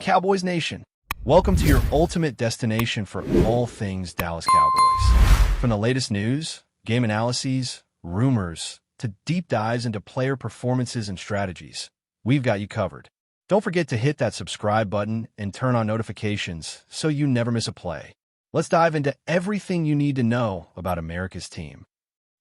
Cowboys Nation. Welcome to your ultimate destination for all things Dallas Cowboys. From the latest news, game analyses, rumors, to deep dives into player performances and strategies, we've got you covered. Don't forget to hit that subscribe button and turn on notifications so you never miss a play. Let's dive into everything you need to know about America's team.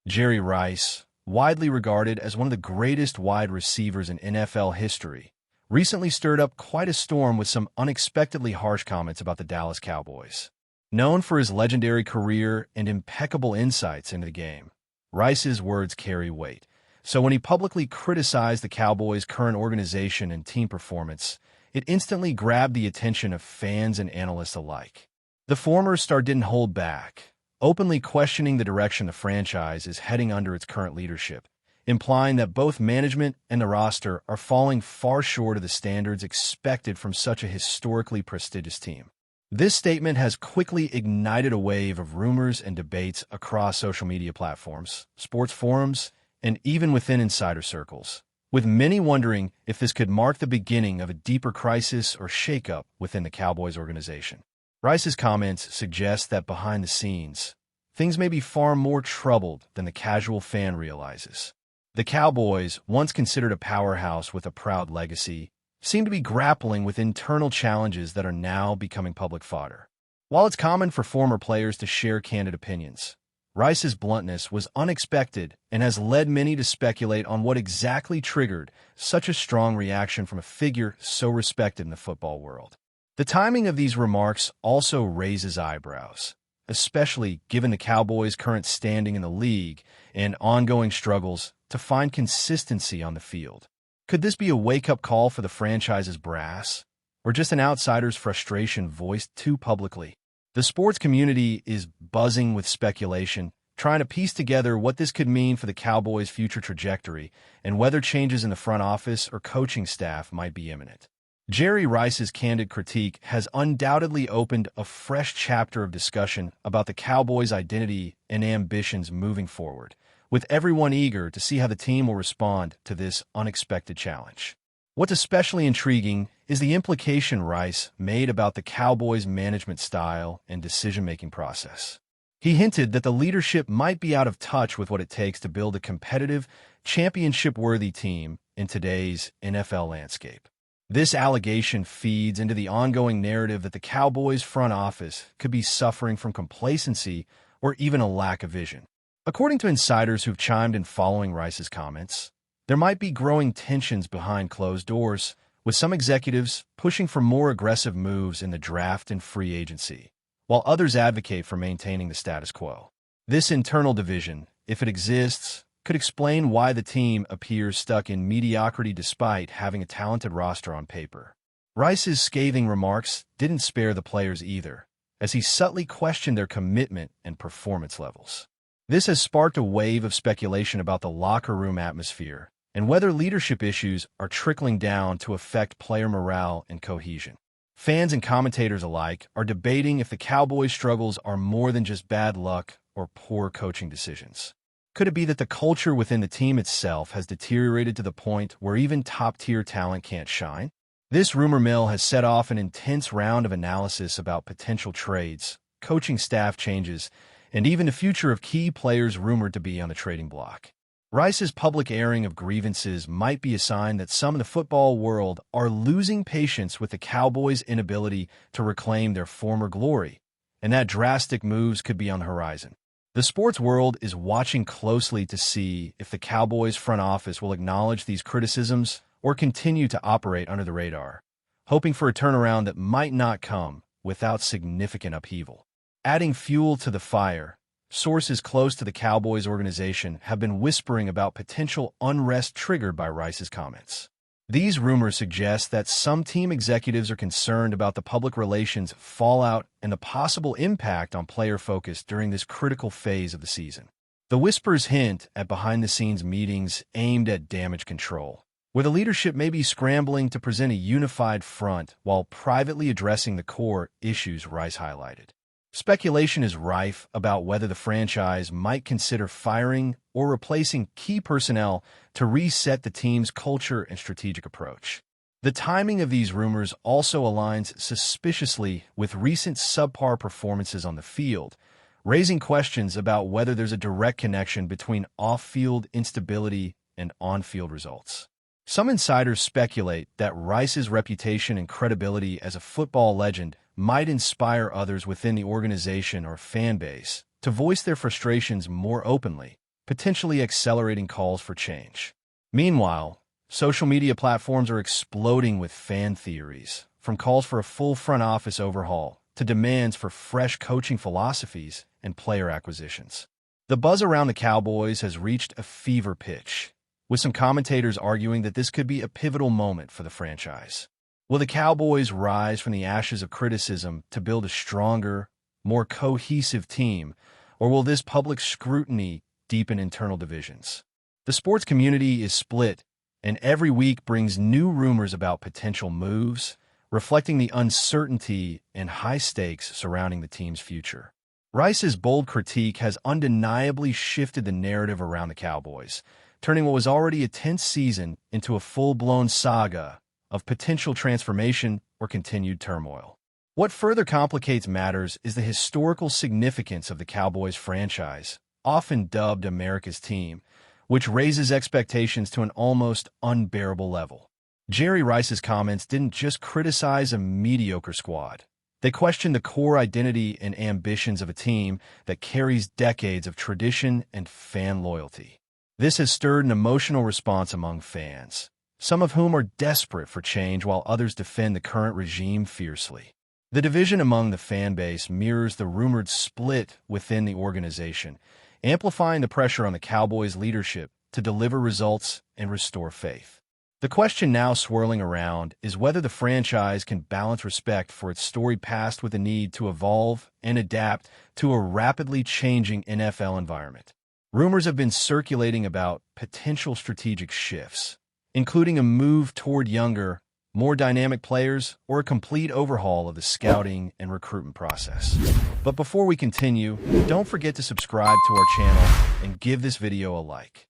Jerry Rice, widely regarded as one of the greatest wide receivers in NFL history, recently stirred up quite a storm with some unexpectedly harsh comments about the Dallas Cowboys. Known for his legendary career and impeccable insights into the game, Rice's words carry weight. So when he publicly criticized the Cowboys' current organization and team performance, it instantly grabbed the attention of fans and analysts alike. The former star didn't hold back, openly questioning the direction the franchise is heading under its current leadership, implying that both management and the roster are falling far short of the standards expected from such a historically prestigious team. This statement has quickly ignited a wave of rumors and debates across social media platforms, sports forums, and even within insider circles, with many wondering if this could mark the beginning of a deeper crisis or shakeup within the Cowboys organization. Rice's comments suggest that behind the scenes, things may be far more troubled than the casual fan realizes. The Cowboys, once considered a powerhouse with a proud legacy, seem to be grappling with internal challenges that are now becoming public fodder. While it's common for former players to share candid opinions, Rice's bluntness was unexpected and has led many to speculate on what exactly triggered such a strong reaction from a figure so respected in the football world. The timing of these remarks also raises eyebrows, especially given the Cowboys' current standing in the league and ongoing struggles to find consistency on the field. Could this be a wake-up call for the franchise's brass, or just an outsider's frustration voiced too publicly? The sports community is buzzing with speculation, trying to piece together what this could mean for the Cowboys' future trajectory and whether changes in the front office or coaching staff might be imminent. Jerry Rice's candid critique has undoubtedly opened a fresh chapter of discussion about the Cowboys' identity and ambitions moving forward, with everyone eager to see how the team will respond to this unexpected challenge. What's especially intriguing is the implication Rice made about the Cowboys' management style and decision-making process. He hinted that the leadership might be out of touch with what it takes to build a competitive, championship-worthy team in today's NFL landscape. This allegation feeds into the ongoing narrative that the Cowboys' front office could be suffering from complacency or even a lack of vision. According to insiders who've chimed in following Rice's comments, there might be growing tensions behind closed doors, with some executives pushing for more aggressive moves in the draft and free agency, while others advocate for maintaining the status quo. This internal division, if it exists, could explain why the team appears stuck in mediocrity despite having a talented roster on paper. Rice's scathing remarks didn't spare the players either, as he subtly questioned their commitment and performance levels. This has sparked a wave of speculation about the locker room atmosphere and whether leadership issues are trickling down to affect player morale and cohesion. Fans and commentators alike are debating if the Cowboys' struggles are more than just bad luck or poor coaching decisions. Could it be that the culture within the team itself has deteriorated to the point where even top-tier talent can't shine? This rumor mill has set off an intense round of analysis about potential trades, coaching staff changes, and even the future of key players rumored to be on the trading block. Rice's public airing of grievances might be a sign that some in the football world are losing patience with the Cowboys' inability to reclaim their former glory, and that drastic moves could be on the horizon. The sports world is watching closely to see if the Cowboys' front office will acknowledge these criticisms or continue to operate under the radar, hoping for a turnaround that might not come without significant upheaval. Adding fuel to the fire, sources close to the Cowboys organization have been whispering about potential unrest triggered by Rice's comments. These rumors suggest that some team executives are concerned about the public relations fallout and the possible impact on player focus during this critical phase of the season. The whispers hint at behind-the-scenes meetings aimed at damage control, where the leadership may be scrambling to present a unified front while privately addressing the core issues Rice highlighted. Speculation is rife about whether the franchise might consider firing or replacing key personnel to reset the team's culture and strategic approach. The timing of these rumors also aligns suspiciously with recent subpar performances on the field, raising questions about whether there's a direct connection between off-field instability and on-field results. Some insiders speculate that Rice's reputation and credibility as a football legend might inspire others within the organization or fan base to voice their frustrations more openly, potentially accelerating calls for change. Meanwhile, social media platforms are exploding with fan theories, from calls for a full front office overhaul to demands for fresh coaching philosophies and player acquisitions. The buzz around the Cowboys has reached a fever pitch, with some commentators arguing that this could be a pivotal moment for the franchise. Will the Cowboys rise from the ashes of criticism to build a stronger, more cohesive team, or will this public scrutiny deepen internal divisions? The sports community is split, and every week brings new rumors about potential moves, reflecting the uncertainty and high stakes surrounding the team's future. Rice's bold critique has undeniably shifted the narrative around the Cowboys, turning what was already a tense season into a full-blown saga of potential transformation or continued turmoil. What further complicates matters is the historical significance of the Cowboys franchise, often dubbed America's team, which raises expectations to an almost unbearable level. Jerry Rice's comments didn't just criticize a mediocre squad. They questioned the core identity and ambitions of a team that carries decades of tradition and fan loyalty. This has stirred an emotional response among fans, some of whom are desperate for change while others defend the current regime fiercely. The division among the fan base mirrors the rumored split within the organization, amplifying the pressure on the Cowboys' leadership to deliver results and restore faith. The question now swirling around is whether the franchise can balance respect for its storied past with the need to evolve and adapt to a rapidly changing NFL environment. Rumors have been circulating about potential strategic shifts, including a move toward younger, more dynamic players or a complete overhaul of the scouting and recruitment process. But before we continue, don't forget to subscribe to our channel and give this video a like.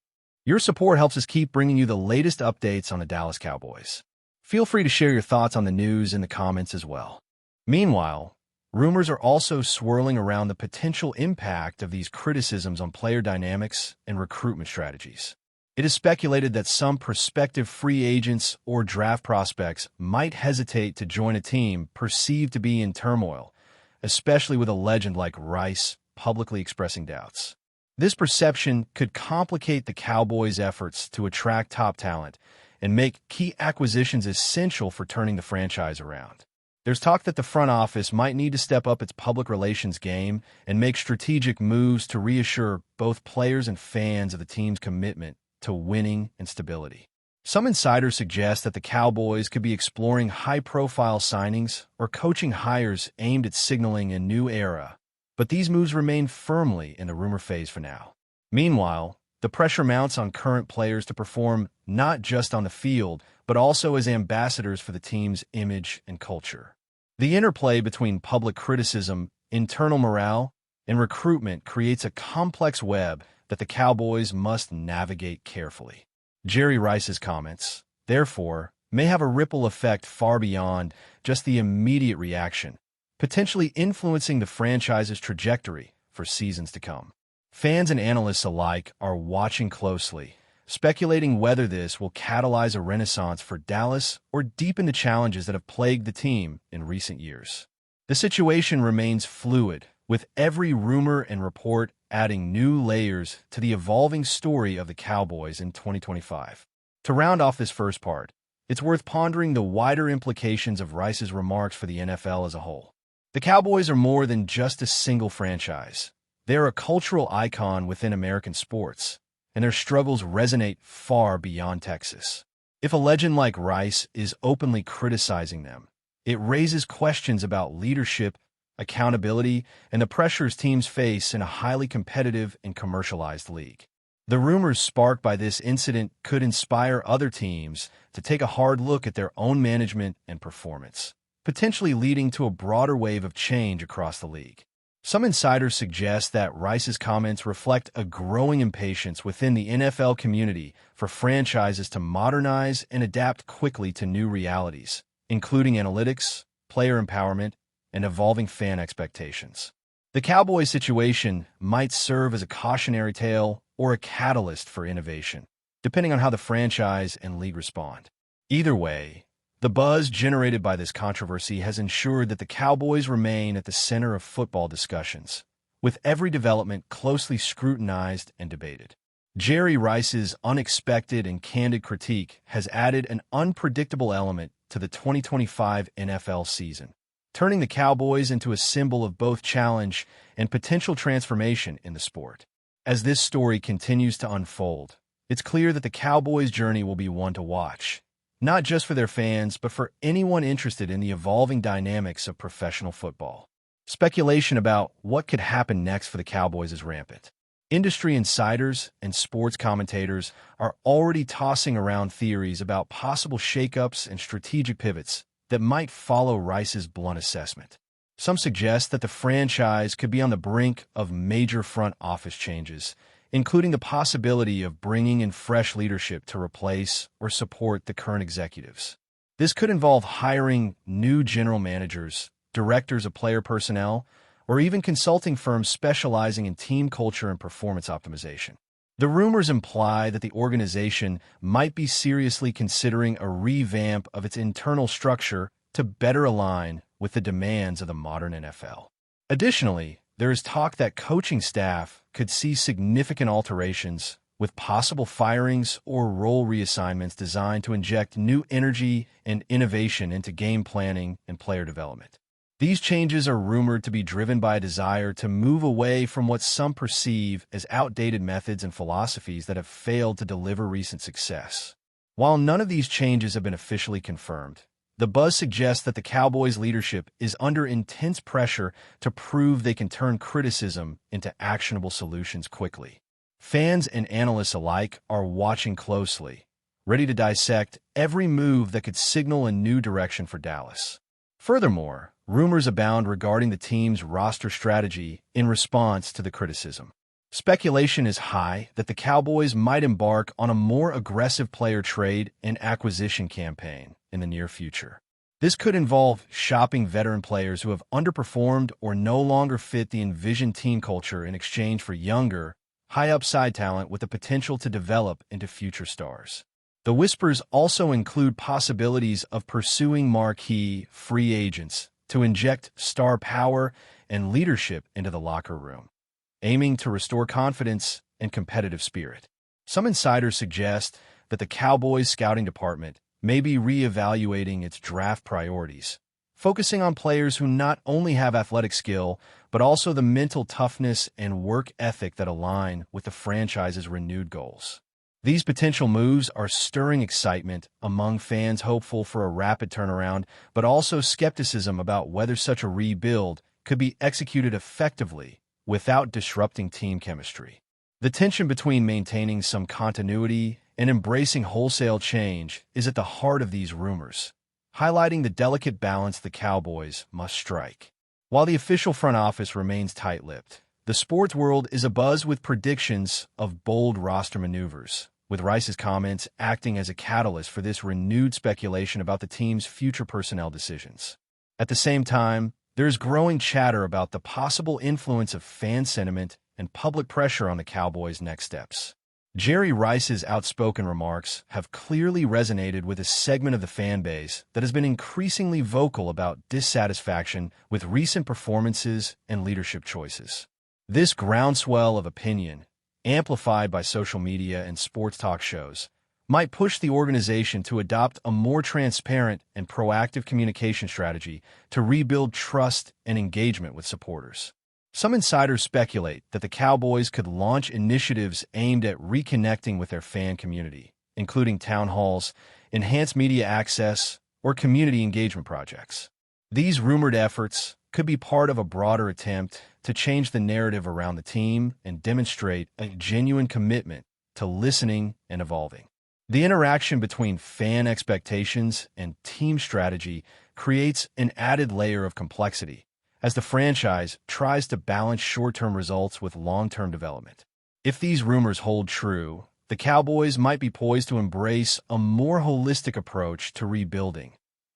Your support helps us keep bringing you the latest updates on the Dallas Cowboys. Feel free to share your thoughts on the news in the comments as well. Meanwhile, rumors are also swirling around the potential impact of these criticisms on player dynamics and recruitment strategies. It is speculated that some prospective free agents or draft prospects might hesitate to join a team perceived to be in turmoil, especially with a legend like Rice publicly expressing doubts. This perception could complicate the Cowboys' efforts to attract top talent and make key acquisitions essential for turning the franchise around. There's talk that the front office might need to step up its public relations game and make strategic moves to reassure both players and fans of the team's commitment to winning and stability. Some insiders suggest that the Cowboys could be exploring high-profile signings or coaching hires aimed at signaling a new era, but these moves remain firmly in the rumor phase for now. Meanwhile, the pressure mounts on current players to perform not just on the field, but also as ambassadors for the team's image and culture. The interplay between public criticism, internal morale, and recruitment creates a complex web that the Cowboys must navigate carefully. Jerry Rice's comments, therefore, may have a ripple effect far beyond just the immediate reaction, potentially influencing the franchise's trajectory for seasons to come. Fans and analysts alike are watching closely, speculating whether this will catalyze a renaissance for Dallas or deepen the challenges that have plagued the team in recent years. The situation remains fluid, with every rumor and report adding new layers to the evolving story of the Cowboys in 2025. To round off this first part, it's worth pondering the wider implications of Rice's remarks for the NFL as a whole. The Cowboys are more than just a single franchise. They're a cultural icon within American sports, and their struggles resonate far beyond Texas. If a legend like Rice is openly criticizing them, it raises questions about leadership, accountability, and the pressures teams face in a highly competitive and commercialized league. The rumors sparked by this incident could inspire other teams to take a hard look at their own management and performance, potentially leading to a broader wave of change across the league. Some insiders suggest that Rice's comments reflect a growing impatience within the NFL community for franchises to modernize and adapt quickly to new realities, including analytics, player empowerment, and evolving fan expectations. The Cowboys situation might serve as a cautionary tale or a catalyst for innovation, depending on how the franchise and league respond. Either way, the buzz generated by this controversy has ensured that the Cowboys remain at the center of football discussions, with every development closely scrutinized and debated. Jerry Rice's unexpected and candid critique has added an unpredictable element to the 2025 NFL season, turning the Cowboys into a symbol of both challenge and potential transformation in the sport. As this story continues to unfold, it's clear that the Cowboys' journey will be one to watch, not just for their fans, but for anyone interested in the evolving dynamics of professional football. Speculation about what could happen next for the Cowboys is rampant. Industry insiders and sports commentators are already tossing around theories about possible shakeups and strategic pivots that might follow Rice's blunt assessment. Some suggest that the franchise could be on the brink of major front office changes, including the possibility of bringing in fresh leadership to replace or support the current executives. This could involve hiring new general managers, directors of player personnel, or even consulting firms specializing in team culture and performance optimization. The rumors imply that the organization might be seriously considering a revamp of its internal structure to better align with the demands of the modern NFL. Additionally, there is talk that coaching staff could see significant alterations, with possible firings or role reassignments designed to inject new energy and innovation into game planning and player development. These changes are rumored to be driven by a desire to move away from what some perceive as outdated methods and philosophies that have failed to deliver recent success. While none of these changes have been officially confirmed, the buzz suggests that the Cowboys' leadership is under intense pressure to prove they can turn criticism into actionable solutions quickly. Fans and analysts alike are watching closely, ready to dissect every move that could signal a new direction for Dallas. Furthermore, rumors abound regarding the team's roster strategy in response to the criticism. Speculation is high that the Cowboys might embark on a more aggressive player trade and acquisition campaign in the near future. This could involve shopping veteran players who have underperformed or no longer fit the envisioned team culture in exchange for younger, high-upside talent with the potential to develop into future stars. The whispers also include possibilities of pursuing marquee free agents to inject star power and leadership into the locker room, aiming to restore confidence and competitive spirit. Some insiders suggest that the Cowboys' scouting department may be re-evaluating its draft priorities, focusing on players who not only have athletic skill, but also the mental toughness and work ethic that align with the franchise's renewed goals. These potential moves are stirring excitement among fans hopeful for a rapid turnaround, but also skepticism about whether such a rebuild could be executed effectively without disrupting team chemistry. The tension between maintaining some continuity and embracing wholesale change is at the heart of these rumors, highlighting the delicate balance the Cowboys must strike. While the official front office remains tight-lipped, the sports world is abuzz with predictions of bold roster maneuvers, with Rice's comments acting as a catalyst for this renewed speculation about the team's future personnel decisions. At the same time, there is growing chatter about the possible influence of fan sentiment and public pressure on the Cowboys' next steps. Jerry Rice's outspoken remarks have clearly resonated with a segment of the fan base that has been increasingly vocal about dissatisfaction with recent performances and leadership choices. This groundswell of opinion, amplified by social media and sports talk shows, might push the organization to adopt a more transparent and proactive communication strategy to rebuild trust and engagement with supporters. Some insiders speculate that the Cowboys could launch initiatives aimed at reconnecting with their fan community, including town halls, enhanced media access, or community engagement projects. These rumored efforts could be part of a broader attempt to change the narrative around the team and demonstrate a genuine commitment to listening and evolving. The interaction between fan expectations and team strategy creates an added layer of complexity, as the franchise tries to balance short-term results with long-term development. If these rumors hold true, the Cowboys might be poised to embrace a more holistic approach to rebuilding,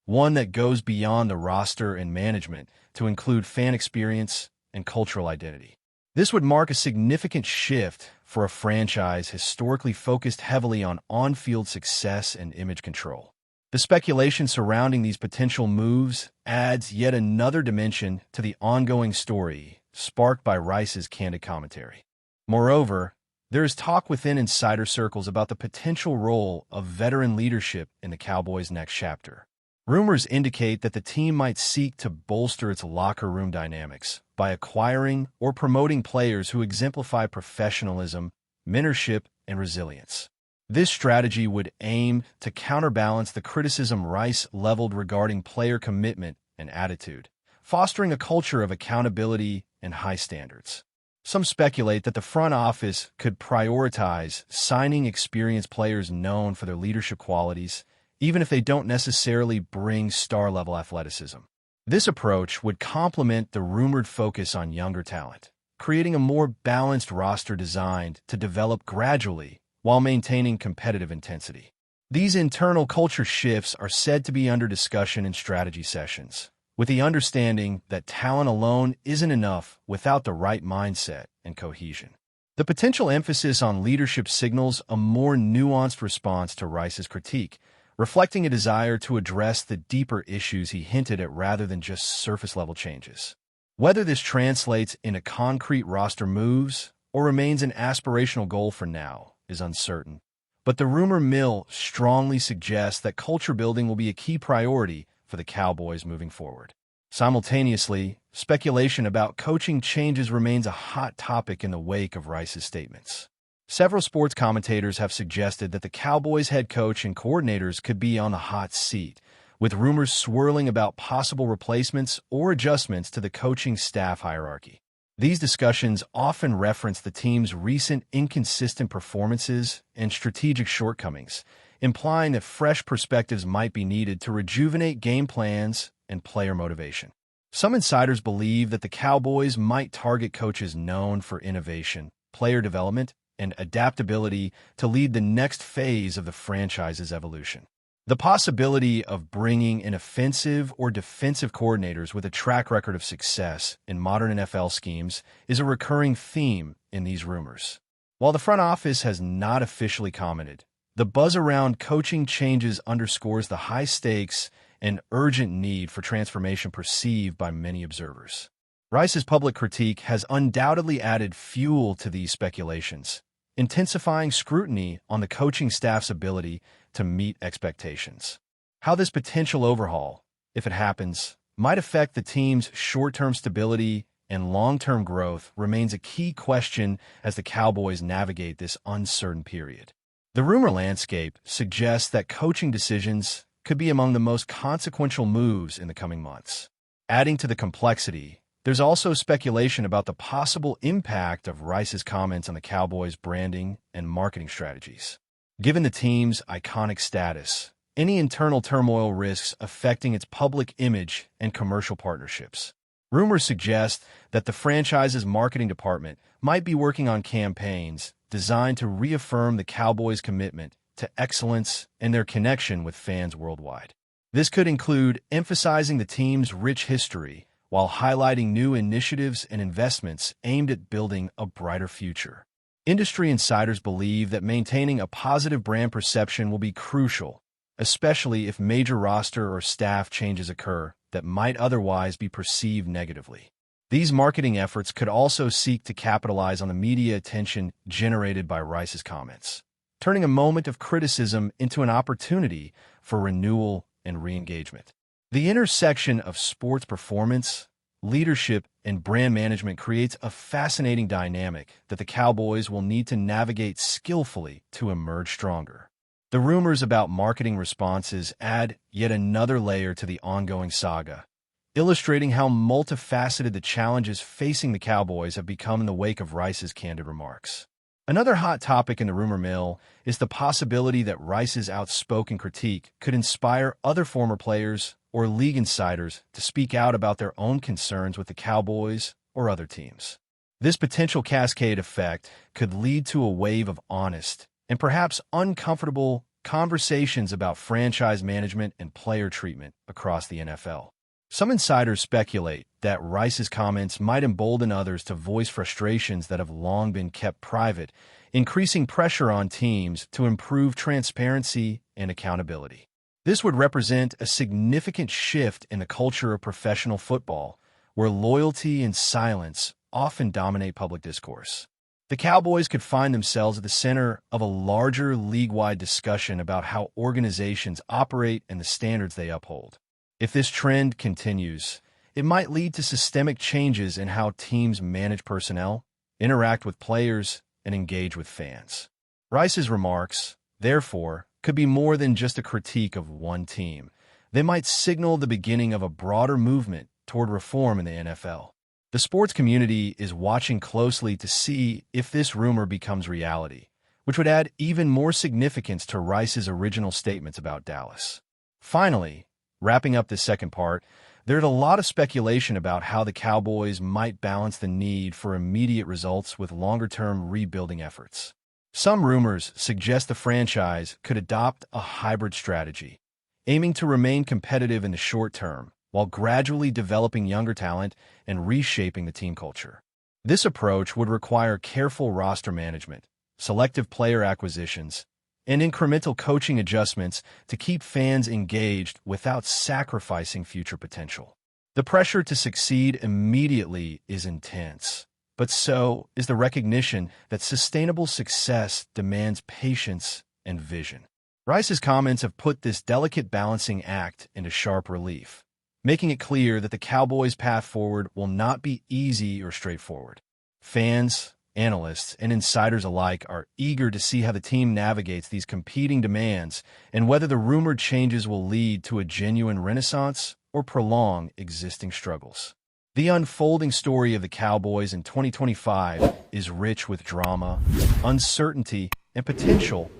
one that goes beyond the roster and management to include fan experience and cultural identity. This would mark a significant shift for a franchise historically focused heavily on on-field success and image control. The speculation surrounding these potential moves adds yet another dimension to the ongoing story sparked by Rice's candid commentary. Moreover, there is talk within insider circles about the potential role of veteran leadership in the Cowboys' next chapter. Rumors indicate that the team might seek to bolster its locker room dynamics by acquiring or promoting players who exemplify professionalism, mentorship, and resilience. This strategy would aim to counterbalance the criticism Rice leveled regarding player commitment and attitude, fostering a culture of accountability and high standards. Some speculate that the front office could prioritize signing experienced players known for their leadership qualities, even if they don't necessarily bring star-level athleticism. This approach would complement the rumored focus on younger talent, creating a more balanced roster designed to develop gradually while maintaining competitive intensity. These internal culture shifts are said to be under discussion in strategy sessions, with the understanding that talent alone isn't enough without the right mindset and cohesion. The potential emphasis on leadership signals a more nuanced response to Rice's critique, reflecting a desire to address the deeper issues he hinted at rather than just surface-level changes. Whether this translates into concrete roster moves or remains an aspirational goal for now is uncertain, but the rumor mill strongly suggests that culture building will be a key priority for the Cowboys moving forward. Simultaneously, speculation about coaching changes remains a hot topic in the wake of Rice's statements. Several sports commentators have suggested that the Cowboys' head coach and coordinators could be on the hot seat, with rumors swirling about possible replacements or adjustments to the coaching staff hierarchy. These discussions often reference the team's recent inconsistent performances and strategic shortcomings, implying that fresh perspectives might be needed to rejuvenate game plans and player motivation. Some insiders believe that the Cowboys might target coaches known for innovation, player development, and adaptability to lead the next phase of the franchise's evolution. The possibility of bringing in offensive or defensive coordinators with a track record of success in modern NFL schemes is a recurring theme in these rumors. While the front office has not officially commented, the buzz around coaching changes underscores the high stakes and urgent need for transformation perceived by many observers. Rice's public critique has undoubtedly added fuel to these speculations, intensifying scrutiny on the coaching staff's ability to meet expectations. How this potential overhaul, if it happens, might affect the team's short-term stability and long-term growth remains a key question as the Cowboys navigate this uncertain period. The rumor landscape suggests that coaching decisions could be among the most consequential moves in the coming months. Adding to the complexity, there's also speculation about the possible impact of Rice's comments on the Cowboys' branding and marketing strategies. Given the team's iconic status, any internal turmoil risks affecting its public image and commercial partnerships. Rumors suggest that the franchise's marketing department might be working on campaigns designed to reaffirm the Cowboys' commitment to excellence and their connection with fans worldwide. This could include emphasizing the team's rich history while highlighting new initiatives and investments aimed at building a brighter future. Industry insiders believe that maintaining a positive brand perception will be crucial, especially if major roster or staff changes occur that might otherwise be perceived negatively. These marketing efforts could also seek to capitalize on the media attention generated by Rice's comments, turning a moment of criticism into an opportunity for renewal and re-engagement. The intersection of sports performance, leadership, and brand management creates a fascinating dynamic that the Cowboys will need to navigate skillfully to emerge stronger. The rumors about marketing responses add yet another layer to the ongoing saga, illustrating how multifaceted the challenges facing the Cowboys have become in the wake of Rice's candid remarks. Another hot topic in the rumor mill is the possibility that Rice's outspoken critique could inspire other former players or league insiders to speak out about their own concerns with the Cowboys or other teams. This potential cascade effect could lead to a wave of honest and perhaps uncomfortable conversations about franchise management and player treatment across the NFL. Some insiders speculate that Rice's comments might embolden others to voice frustrations that have long been kept private, increasing pressure on teams to improve transparency and accountability. This would represent a significant shift in the culture of professional football, where loyalty and silence often dominate public discourse. The Cowboys could find themselves at the center of a larger league-wide discussion about how organizations operate and the standards they uphold. If this trend continues, it might lead to systemic changes in how teams manage personnel, interact with players, and engage with fans. Rice's remarks, therefore, could be more than just a critique of one team. They might signal the beginning of a broader movement toward reform in the NFL. The sports community is watching closely to see if this rumor becomes reality, which would add even more significance to Rice's original statements about Dallas. Finally, wrapping up this second part, there's a lot of speculation about how the Cowboys might balance the need for immediate results with longer-term rebuilding efforts. Some rumors suggest the franchise could adopt a hybrid strategy, aiming to remain competitive in the short term while gradually developing younger talent and reshaping the team culture. This approach would require careful roster management, selective player acquisitions, and incremental coaching adjustments to keep fans engaged without sacrificing future potential. The pressure to succeed immediately is intense, but so is the recognition that sustainable success demands patience and vision. Rice's comments have put this delicate balancing act into sharp relief, making it clear that the Cowboys' path forward will not be easy or straightforward. Fans, analysts, and insiders alike are eager to see how the team navigates these competing demands and whether the rumored changes will lead to a genuine renaissance or prolong existing struggles. The unfolding story of the Cowboys in 2025 is rich with drama, uncertainty, and potential,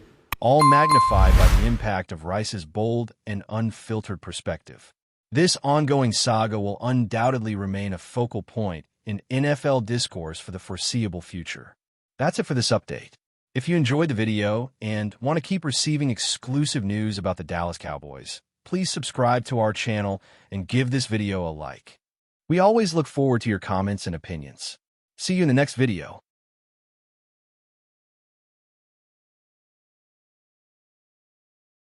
all magnified by the impact of Rice's bold and unfiltered perspective. This ongoing saga will undoubtedly remain a focal point in NFL discourse for the foreseeable future. That's it for this update. If you enjoyed the video and want to keep receiving exclusive news about the Dallas Cowboys, please subscribe to our channel and give this video a like. We always look forward to your comments and opinions. See you in the next video.